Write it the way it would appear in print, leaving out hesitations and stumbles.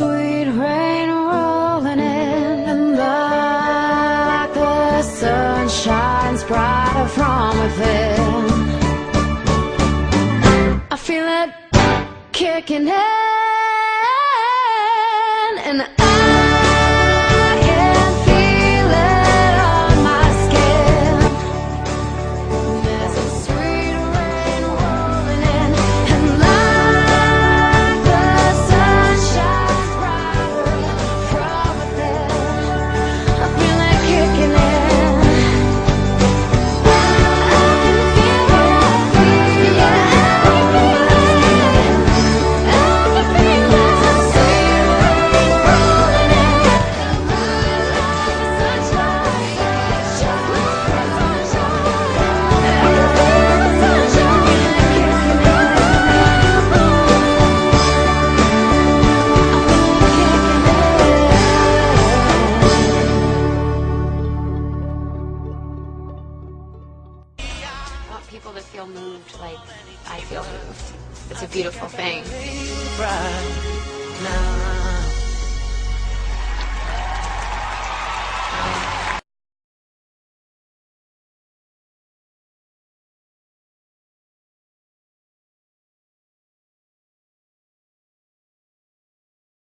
sweet rain rolling in, and like the sun shines brighter from within. I feel it kicking in, and I can feel it on my skin. There's a sweet rain rolling in, and like the sun shines brighter from within. I feel it kicking in. I want people to feel moved like I feel moved. It's a beautiful thing.